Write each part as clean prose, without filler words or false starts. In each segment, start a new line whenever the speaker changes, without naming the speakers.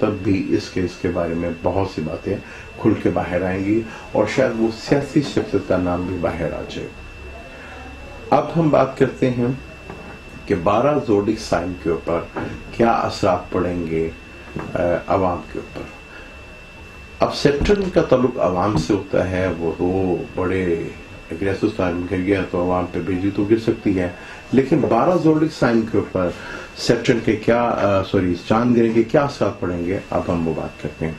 तब भी इस केस के बारे में बहुत सी बातें खुल के बाहर आएंगी और शायद वो सियासी शख्सियत का नाम भी बाहर आ जाए। अब हम बात करते हैं कि 12 ज़ोडिक साइन के ऊपर क्या असरात पड़ेंगे अवाम के ऊपर। अब सेप्टेम्बर का ताल्लुक अवाम से होता है, वो तो बड़े एग्रेसिव साइन गिर गया तो अवाम पे बिजली तो गिर सकती है, लेकिन 12 ज़ोडिक साइन के ऊपर सेप्टेम्बर के चांद गिरने के क्या असरात पड़ेंगे, अब हम वो बात करते हैं।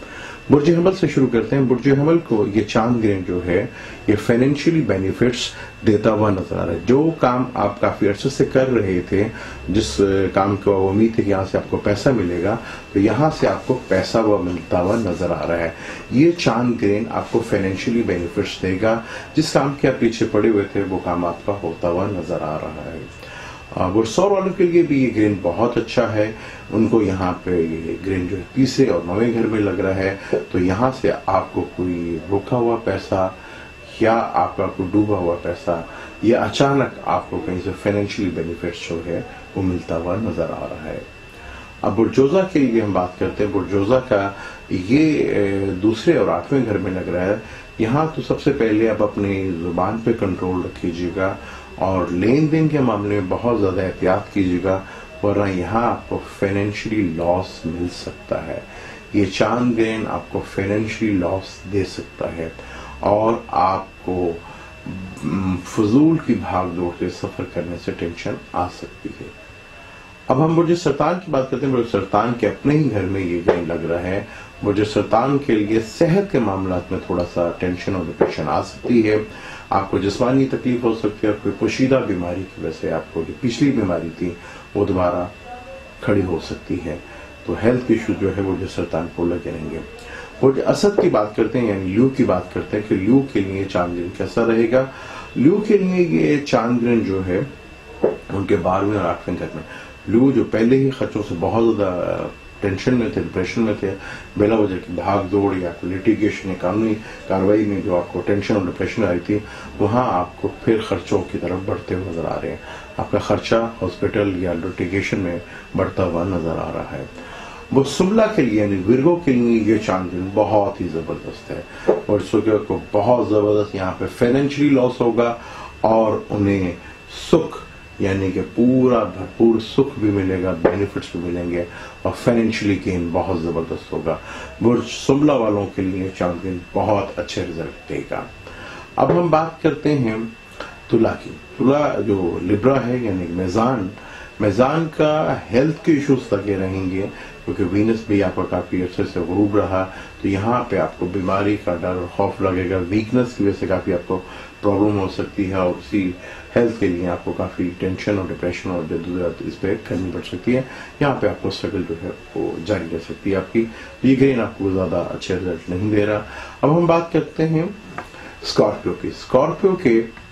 बुर्ज हमल से शुरू करते हैं। बुर्ज हमल को ये चांद गिरन जो है ये फाइनेंशियली बेनिफिट्स देता हुआ नजर आ रहा है। जो काम आप काफी अर्से से कर रहे थे, जिस काम को उम्मीद थी कि यहाँ से आपको पैसा मिलेगा, तो यहाँ से आपको पैसा वो मिलता हुआ नजर आ रहा है। ये चांद गिरन आपको फाइनेंशियली बेनिफिट्स देगा। जिस काम के आप पीछे पड़े हुए थे वो काम आपका होता हुआ नजर आ रहा है। बुरसौर वालों के लिए भी ये ग्रेन बहुत अच्छा है। उनको यहाँ पे ये ग्रेन जो है तीसरे और 9वें घर में लग रहा है, तो यहाँ से आपको कोई रुका हुआ पैसा या आपका कोई डूबा हुआ पैसा या अचानक आपको कहीं से फाइनेंशियल बेनिफिट्स जो है वो मिलता हुआ नजर आ रहा है। अब बुरजोजा के लिए हम बात करते हैं। बुरजोजा का ये दूसरे और 8वें घर में लग रहा है। यहाँ तो सबसे पहले आप अपनी जुबान पे कंट्रोल रखिएगा और लेन देन के मामले में बहुत ज्यादा एहतियात कीजिएगा, वरना यहाँ आपको फाइनेंशियली लॉस मिल सकता है। ये चांद ग्रेन आपको फाइनेंशियली लॉस दे सकता है और आपको फजूल की भाग दौड़ से सफर करने से टेंशन आ सकती है। अब हम बुर्ज सरतान की बात करते हैं। बुर्ज सरतान के अपने ही घर में ये ग्रेन लग रहा है। बुर्ज सरतान के लिए सेहत के मामलात में थोड़ा सा टेंशन और डिप्रेशन आ सकती है। आपको जिस्मानी तकलीफ हो सकती है, कोई पोशीदा बीमारी की वजह से आपको जो पिछली बीमारी थी वो दोबारा खड़ी हो सकती है, तो हेल्थ इशू जो है वो सरतान को लगे रहेंगे। बुर्ज असद की बात करते हैं, यानी ल्यू की बात करते हैं कि ल्यू के लिए चांद ग्रहण कैसा रहेगा। ल्यू के लिए ये चांद ग्रहण जो है उनके 12वें और 8वें घर में, ल्यू जो पहले ही खर्चों से बहुत ज्यादा टेंशन में थे, डिप्रेशन में थे, बिला वजह की भाग दौड़ या लिटिगेशन या कानूनी कार्रवाई में जो आपको टेंशन और डिप्रेशन आई थी, वहां आपको फिर खर्चों की तरफ बढ़ते हुए नजर आ रहे हैं। आपका खर्चा हॉस्पिटल या लिटिगेशन में बढ़ता हुआ नजर आ रहा है। वो सुमला के लिए यानी विर्गो के लिए ये चांद दिन बहुत ही जबरदस्त है और सुबह को बहुत जबरदस्त यहाँ पे फाइनेंशियली लॉस होगा और उन्हें सुख यानी कि पूरा भरपूर सुख भी मिलेगा, बेनिफिट्स भी मिलेंगे और फाइनेंशियली गेन बहुत जबरदस्त होगा। बुर्ज सुमला वालों के लिए चांद दिन बहुत अच्छे रिजल्ट देगा। अब हम बात करते हैं तुला की। तुला जो लिब्रा है यानी मेजान का हेल्थ के इश्यूज लगे रहेंगे क्योंकि वीनस भी आपका काफी अच्छे से गरूब रहा, तो यहाँ पे आपको बीमारी का डर और खौफ लगेगा। वीकनेस की वजह से काफी आपको प्रॉब्लम हो सकती है और उसी हेल्थ के लिए आपको काफी टेंशन और डिप्रेशन और जद्दोजहद इस पे करनी पड़ सकती है। यहाँ पे आपको स्ट्रगल जो है वो जारी रह सकती है आपकी। ये ग्रेन आपको ज्यादा अच्छे रिजल्ट नहीं दे रहा। अब हम बात करते हैं स्कॉर्पियो की। स्कॉर्पियो के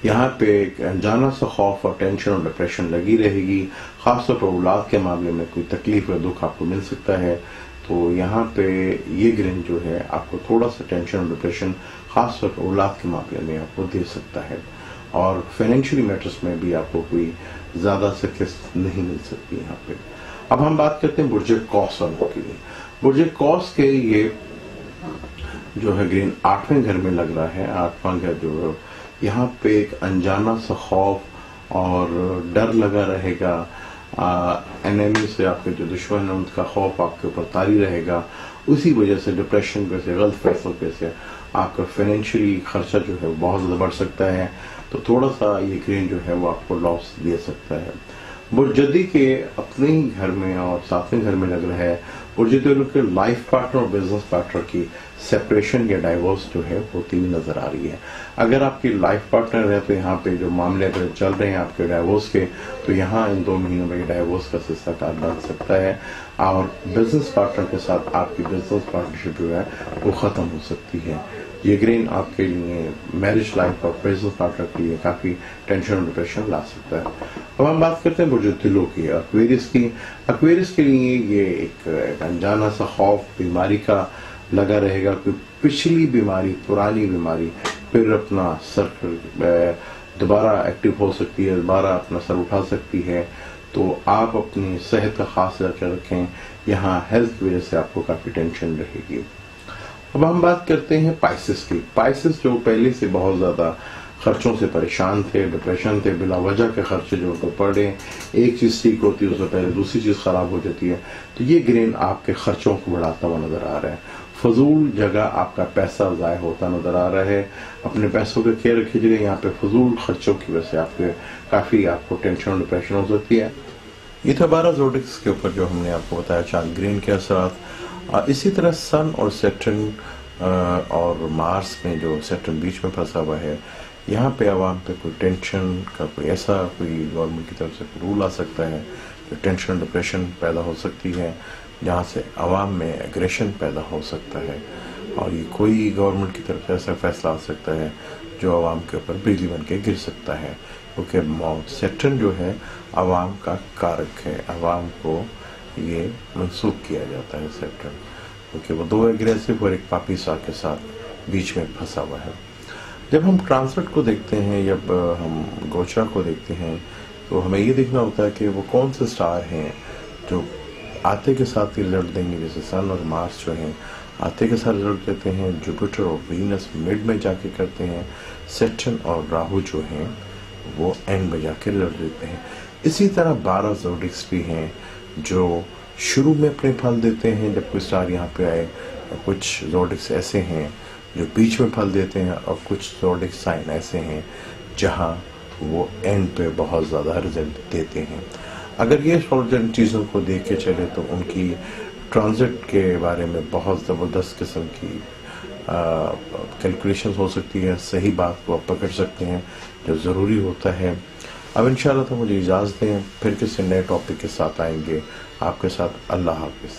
यहाँ पे एक अनजाना सा खौफ और टेंशन और डिप्रेशन लगी रहेगी। खासतौर पर औलाद के मामले में कोई तकलीफ या दुख आपको मिल सकता है, तो यहाँ पे ये ग्रेन जो है आपको थोड़ा सा टेंशन और डिप्रेशन खासतौर पर औलाद के मामले में आपको दे सकता है और फाइनेंशियली मैटर्स में भी आपको कोई ज्यादा सक्सेस नहीं मिल सकती यहाँ पे। अब हम बात करते हैं बुर्ज कौस वालों के लिए। बुर्ज कौस के ये जो है ग्रेन 8वें घर में लग रहा है। 8वां घर जो यहाँ पे एक अनजाना सा खौफ और डर लगा रहेगा। एनिमी से आपके जो दुश्मन है उनका खौफ आपके ऊपर तारी रहेगा। उसी वजह से डिप्रेशन पे से गलत फैसलों पे से आपका फाइनेंशियली खर्चा जो है वो बहुत ज्यादा बढ़ सकता है, तो थोड़ा सा ये ग्रेन जो है वो आपको लॉस दे सकता है। बुर्जदी के अपने ही घर में और 7वें घर में लग रहा है। बुर्जदी के लाइफ पार्टनर और बिजनेस पार्टनर की सेपरेशन या डाइवोर्स जो है होती हुई नजर आ रही है। अगर आपकी लाइफ पार्टनर है तो यहाँ पे जो मामले अगर चल रहे हैं आपके डाइवोर्स के, तो यहाँ इन 2 महीनों में डाइवोर्स का सिलसिला बन सकता है और बिजनेस पार्टनर के साथ आपकी बिजनेस पार्टनरशिप जो है वो खत्म हो सकती है। ये ग्रेन आपके लिए मैरिज लाइफ और बिजनेस पार्टनर के लिए काफी टेंशन और डिप्रेशन ला सकता है। अब हम बात करते हैं बुर्ज तिलों की, एक्वेरियस की। एक्वेरियस के लिए ये एक अनजाना सा खौफ, बीमारी का लगा रहेगा कि पिछली बीमारी, पुरानी बीमारी फिर अपना सर दोबारा एक्टिव हो सकती है, दोबारा अपना सर उठा सकती है। तो आप अपनी सेहत का खास ख्याल रखें। यहाँ हेल्थ की वजह से आपको काफी टेंशन रहेगी। अब हम बात करते हैं पाइसेस की। पाइसेस जो पहले से बहुत ज्यादा खर्चों से परेशान थे, डिप्रेशन थे, बिला वजह के खर्चे जो उनको पड़े, एक चीज ठीक होती है उससे पहले दूसरी चीज खराब हो जाती है। तो ये ग्रेन आपके खर्चों को बढ़ाता हुआ नजर आ रहा है। फजूल जगह आपका पैसा ज़ाय होता नजर आ रहा है। अपने पैसों के केयर रखिए। यहाँ पे फजूल खर्चों की वजह से आपके काफी आपको टेंशन और डिप्रेशन हो सकती है। ये था 12 ज़ोडिक्स के ऊपर जो हमने आपको बताया, चांद ग्रेन के असरात। इसी तरह सन और सैटर्न और मार्स में जो सैटर्न बीच में फंसा हुआ है, यहाँ पे आवाम पे कोई टेंशन का कोई ऐसा कोई गवर्नमेंट की तरफ से रूल आ सकता है जो टेंशन डिप्रेशन पैदा हो सकती है, जहाँ से आवाम में एग्रेशन पैदा हो सकता है। और ये कोई गवर्नमेंट की तरफ से ऐसा फैसला आ सकता है जो आवाम के ऊपर बिजली बन के गिर सकता है, क्योंकि मौत सैटर्न जो है आवाम का कारक है। आवाम को ये मंसूब किया जाता है सैटर्न, क्योंकि वो दो एग्रेसिव और एक पापीसा के साथ बीच में फंसा हुआ है। जब हम ट्रांसलेट को देखते हैं, जब हम गोचरा को देखते हैं, तो हमें ये देखना होता है कि वो कौन से स्टार हैं जो आते के साथ ही रिजल्ट देंगे। जैसे सन और मार्स जो हैं आते के साथ रिजल्ट देते हैं, जुपिटर और वीनस मिड में जाके करते हैं, सैटर्न और राहु जो हैं वो एंड में जाके रिजल्ट देते हैं। इसी तरह 12 ज़ोडिक्स भी हैं जो शुरू में अपने फल देते हैं जब कोई स्टार यहाँ पे आए। कुछ ज़ोडिक्स ऐसे हैं जो बीच में फल देते हैं, और कुछ ज़ोडिक साइन ऐसे हैं जहां वो एंड पे बहुत ज़्यादा रिजल्ट देते हैं। अगर ये सोल्जन चीज़ों को देख के चले तो उनकी ट्रांजिट के बारे में बहुत ज़बरदस्त किस्म की कैलकुलेशन हो सकती है। सही बात को आप पकड़ सकते हैं जो ज़रूरी होता है। अब इंशाल्लाह तो मुझे इजाज़त दें, फिर किसी नए टॉपिक के साथ आएंगे। आपके साथ अल्लाह हाफिज़।